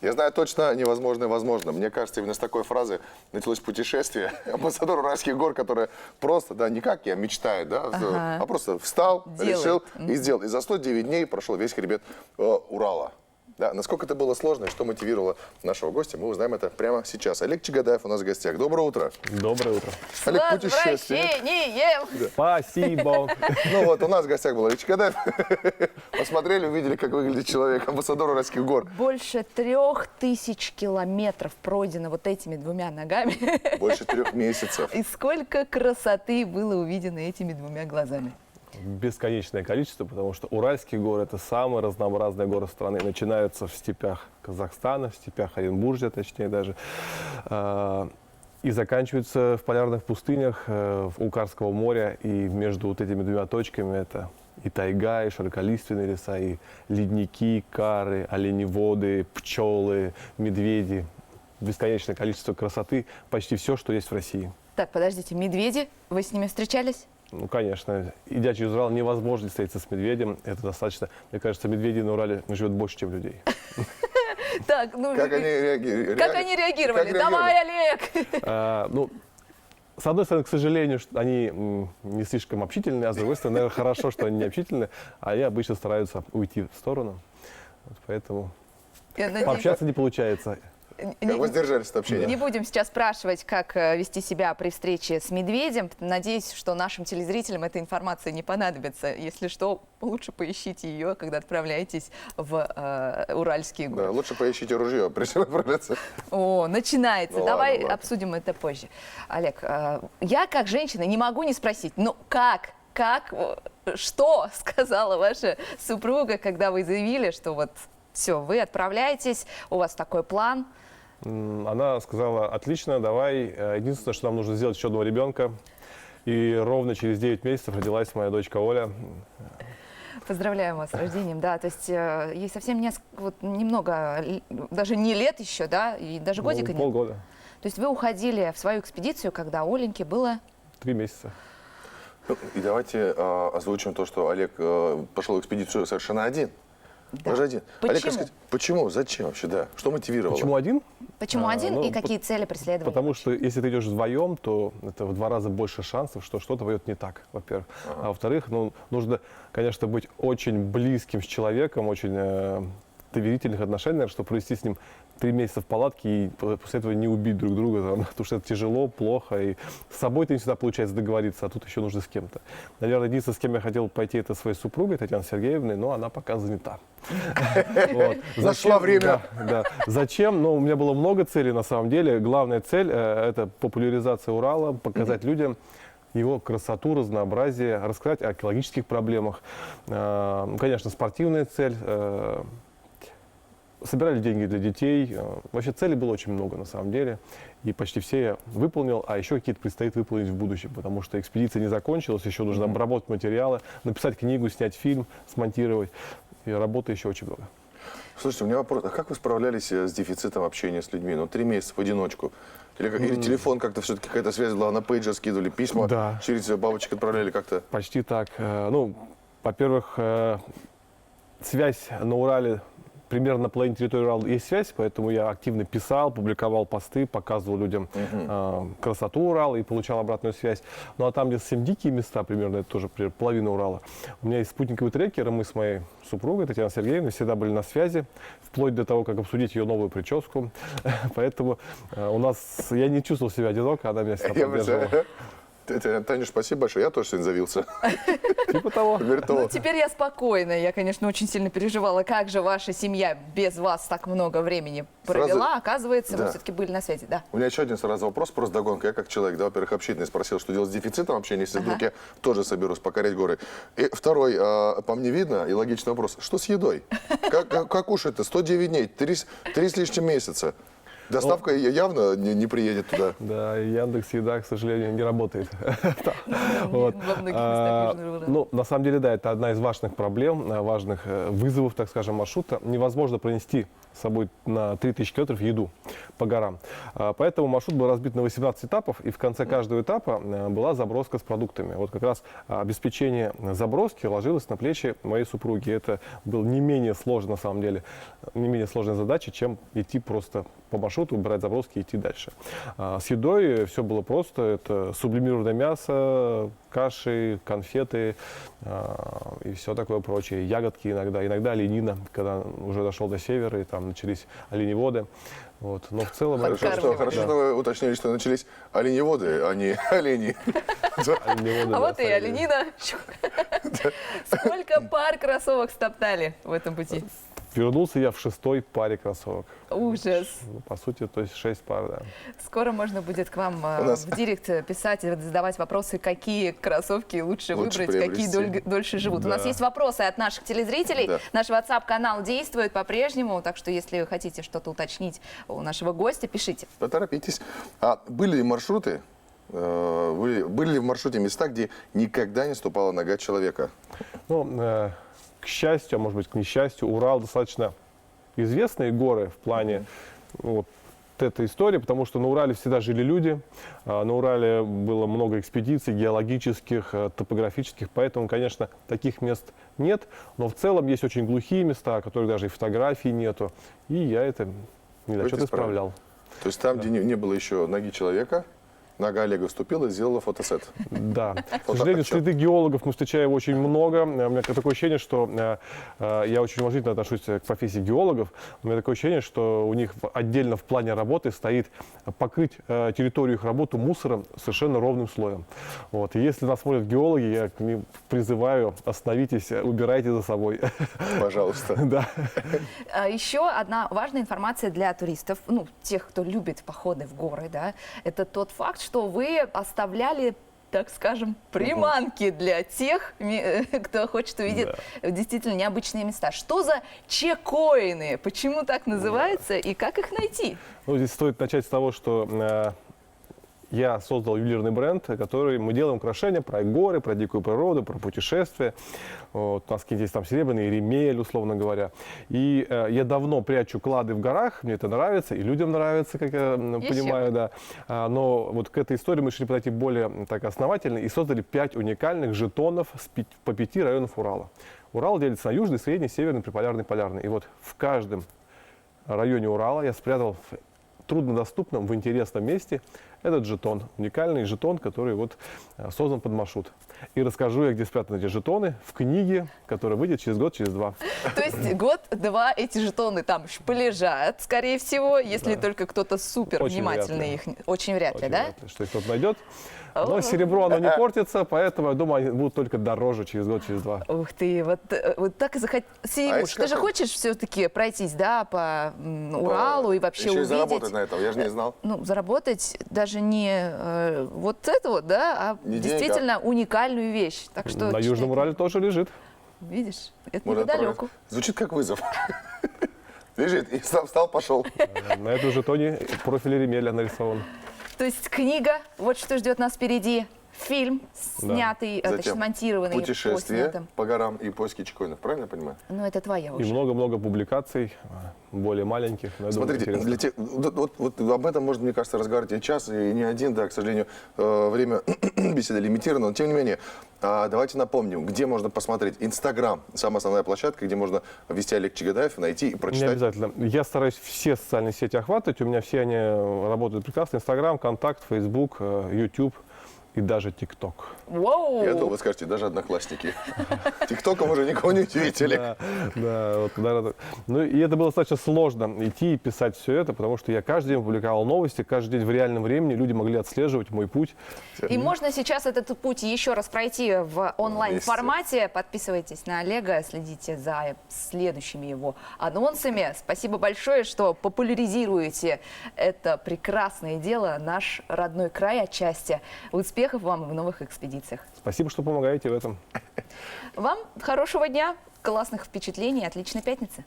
Я знаю точно невозможное возможно. Мне кажется, именно с такой фразы началось путешествие. Амбассадор Уральских гор, которая просто, да, не как я мечтаю, да, а просто встал, решил и сделал. И за 109 дней прошел весь хребет Урала. Да, насколько это было сложно и что мотивировало нашего гостя, мы узнаем это прямо сейчас. Олег Чагадаев у нас в гостях. Доброе утро. Доброе утро. Олег, путешествие. Возвращением! Спасибо. Ну вот, у нас в гостях был Олег Чагадаев. Посмотрели, увидели, как выглядит человек, амбассадор Уральских гор. Больше 3000 километров пройдено вот этими двумя ногами. Больше 3 месяцев. И сколько красоты было увидено этими двумя глазами. Бесконечное количество, потому что Уральские горы – это самые разнообразные горы страны. Начинаются в степях Казахстана, в степях Оренбуржья, точнее даже, и заканчиваются в полярных пустынях у Карского моря. И между вот этими двумя точками это и тайга, и широколиственные леса, и ледники, кары, оленеводы, пчелы, медведи. Бесконечное количество красоты, почти все, что есть в России. Так, подождите, медведи? Вы с ними встречались? Ну, конечно. Идя через Урал, невозможно встретиться с медведем. Это достаточно, мне кажется, медведей на Урале живет больше, чем людей. Так, ну... Как они реагировали? Как они реагировали? Давай, Олег! Ну, с одной стороны, к сожалению, они не слишком общительные, а с другой стороны, наверное, хорошо, что они не общительные, а они обычно стараются уйти в сторону. Вот поэтому пообщаться не получается. Как воздержались от общения? Не будем сейчас спрашивать, как вести себя при встрече с медведем. Надеюсь, что нашим телезрителям эта информация не понадобится. Если что, лучше поищите ее, когда отправляетесь в Уральские горы. Да, лучше поищите ружье, прежде чем отправляться. О, начинается. Ну, Давай ладно. обсудим это позже. Олег, я как женщина не могу не спросить, ну что сказала ваша супруга, когда вы заявили, что вот все, вы отправляетесь, у вас такой план? Она сказала: отлично, давай. Единственное, что нам нужно сделать еще одного ребенка. И ровно через 9 месяцев родилась моя дочка Оля. Поздравляем вас с рождением, да, то есть ей совсем немного, даже не лет еще, да, и даже годика нет. Полгода. То есть вы уходили в свою экспедицию, когда Оленьке было... 3 месяца. И давайте озвучим то, что Олег пошел в экспедицию совершенно один. Да. Даже один. Почему? Олег, расскажите, почему? Зачем вообще? Да. Что мотивировало? Почему один? Почему один ну, и какие цели преследовали? Потому что если ты идешь вдвоем, то это в 2 раза больше шансов, что что-то пойдет не так, во-первых. А во-вторых, ну, нужно, конечно, быть очень близким с человеком, очень доверительных отношениях, чтобы провести с ним 3 месяца в палатке и после этого не убить друг друга, потому что это тяжело, плохо, и с собой-то не всегда получается договориться, а тут еще нужно с кем-то. Наверное, единственное, с кем я хотел пойти, это своей супругой Татьяной Сергеевной, но она пока занята. Нашла время. Да. Зачем? Ну, у меня было много целей на самом деле. Главная цель – это популяризация Урала, показать людям его красоту, разнообразие, рассказать о экологических проблемах. Конечно, спортивная цель. Собирали деньги для детей. Вообще целей было очень много на самом деле. И почти все я выполнил, а еще какие-то предстоит выполнить в будущем, потому что экспедиция не закончилась, еще нужно обработать материалы, написать книгу, снять фильм, смонтировать. И работы еще очень много. Слушайте, у меня вопрос. А как вы справлялись с дефицитом общения с людьми? Ну, 3 месяца в одиночку. Или телефон как-то все-таки какая-то связь была, на пейджер скидывали письма, Да. через бабочек отправляли как-то? Почти так. Ну, во-первых, связь на Урале, примерно на половине территории Урала есть связь, поэтому я активно писал, публиковал посты, показывал людям красоту Урала и получал обратную связь. Ну а там, где совсем дикие места, примерно это тоже половина Урала, у меня есть спутниковый трекер, и мы с моей супругой Татьяной Сергеевной всегда были на связи, вплоть до того, как обсудить ее новую прическу. Поэтому у нас, я не чувствовал себя одиноко, она меня всегда поддерживала. Танюш, спасибо большое. Я тоже сегодня завился. Типа того. Ну, теперь я спокойна. Я, конечно, очень сильно переживала, как же ваша семья без вас так много времени провела. Оказывается, Да. вы все-таки были на связи, да? У меня еще один сразу вопрос, просто догонка. Я как человек, да, во-первых, общительный, спросил, что делать с дефицитом общения, если вдруг я тоже соберусь покорять горы. И второй, по мне видно, и логичный вопрос, что с едой? Как кушать-то? 109 дней, 3 с лишним месяца. Доставка явно не приедет туда. Да, Яндекс.Еда, к сожалению, не работает. Во многих местах Южного Урала. Ну, на самом деле, да, это одна из важных проблем, важных вызовов, так скажем, маршрута. Невозможно пронести с собой на 3000 километров еду по горам. Поэтому маршрут был разбит на 18 этапов, и в конце каждого этапа была заброска с продуктами. Вот как раз обеспечение заброски ложилось на плечи моей супруги. Это был не менее сложно, на самом деле, не менее сложная задача, чем идти просто по маршруту, брать заброски и идти дальше. С едой все было просто. Это сублимированное мясо, каши, конфеты и все такое прочее. Ягодки иногда оленина, когда уже дошел до севера, и там начались оленеводы. Вот. Но в целом... Хорошо, что вы уточнили, что начались оленеводы, а не олени. А вот и оленина. Сколько пар кроссовок стоптали в этом пути? Вернулся я в 6-й паре кроссовок. Ужас. Ну, по сути, то есть 6 пар, да. Скоро можно будет к вам в директ писать, задавать вопросы, какие кроссовки лучше выбрать, какие дольше живут. Да. У нас есть вопросы от наших телезрителей. Да. Наш WhatsApp-канал действует по-прежнему, так что если вы хотите что-то уточнить у нашего гостя, пишите. Поторопитесь. А были ли маршруты, были ли в маршруте места, где никогда не ступала нога человека? Ну, к счастью, а может быть к несчастью, Урал достаточно известные горы в плане вот этой истории, потому что на Урале всегда жили люди, на Урале было много экспедиций геологических, топографических, поэтому, конечно, таких мест нет, но в целом есть очень глухие места, о которых даже и фотографий нету, и я это недочет исправлял. То есть там, где не было еще ноги человека, нога Олега вступила и сделала фотосет. Да. К сожалению, среды геологов мы встречаем очень много. У меня такое ощущение, что я очень уважительно отношусь к профессии геологов. У меня такое ощущение, что у них отдельно в плане работы стоит покрыть территорию их работы мусором совершенно ровным слоем. Вот. И если нас смотрят геологи, я к ним призываю, остановитесь, убирайте за собой. Пожалуйста. Да. Еще одна важная информация для туристов, ну, тех, кто любит походы в горы, да, это тот факт, что вы оставляли, так скажем, приманки для тех, кто хочет увидеть действительно необычные места. Что за чекоины? Почему так называется и как их найти? Ну, здесь стоит начать с того, что я создал ювелирный бренд, который мы делаем украшения про горы, про дикую природу, про путешествия. Вот, у нас есть там серебряный ремель, условно говоря. И я давно прячу клады в горах, мне это нравится, и людям нравится, как я понимаю, да. Но вот к этой истории мы решили подойти более так основательно и создали 5 уникальных жетонов по 5 районов Урала. Урал делится на южный, средний, северный, приполярный, полярный. И вот в каждом районе Урала я спрятал в труднодоступном, в интересном месте этот жетон, уникальный жетон, который вот создан под маршрут. И расскажу я, где спрятаны эти жетоны, в книге, которая выйдет через год, через 2. То есть год-два эти жетоны там полежат, скорее всего, если только кто-то супер внимательный их. Очень вряд ли, да? Что их кто-то найдет. Но серебро, оно не портится, поэтому, я думаю, они будут только дороже через год, через 2. Ух ты, вот так и захотелось. Ты же хочешь все-таки пройтись, да, по Уралу и вообще еще увидеть. И заработать на этом, я же не знал. Ну, заработать даже не вот это вот, да, а действительно уникальную вещь. Так что на Южном Урале тоже лежит. Видишь, это неподалеку. Звучит как вызов. Лежит, и встал, пошел. На этом жетоне профиль ремеля нарисован. То есть книга, вот что ждет нас впереди. Фильм, снятый, точнее, смонтированный. Путешествие по горам и поиски чекоинов, правильно я понимаю? Ну, это твоя уже. И много-много публикаций, более маленьких. Смотрите, вот об этом можно, мне кажется, разговаривать и час, и не один, да, к сожалению, время беседы лимитировано, но тем не менее, давайте напомним, где можно посмотреть. Инстаграм, самая основная площадка, где можно ввести Олег Чагадаев, найти и прочитать. Не обязательно. Я стараюсь все социальные сети охватывать, у меня все они работают прекрасно. Инстаграм, Контакт, Фейсбук, YouTube. И даже ТикТок. Я думал, вы скажете, даже одноклассники. ТикТоком уже никого не удивите, Олег. Да. Ну и это было достаточно сложно идти и писать все это, потому что я каждый день публиковал новости, каждый день в реальном времени люди могли отслеживать мой путь. И можно сейчас этот путь еще раз пройти в онлайн-формате. Подписывайтесь на Олега, следите за следующими его анонсами. Спасибо большое, что популяризируете это прекрасное дело, наш родной край отчасти. Успехов вам в новых экспедициях. Спасибо, что помогаете в этом. Вам хорошего дня, классных впечатлений, отличной пятницы.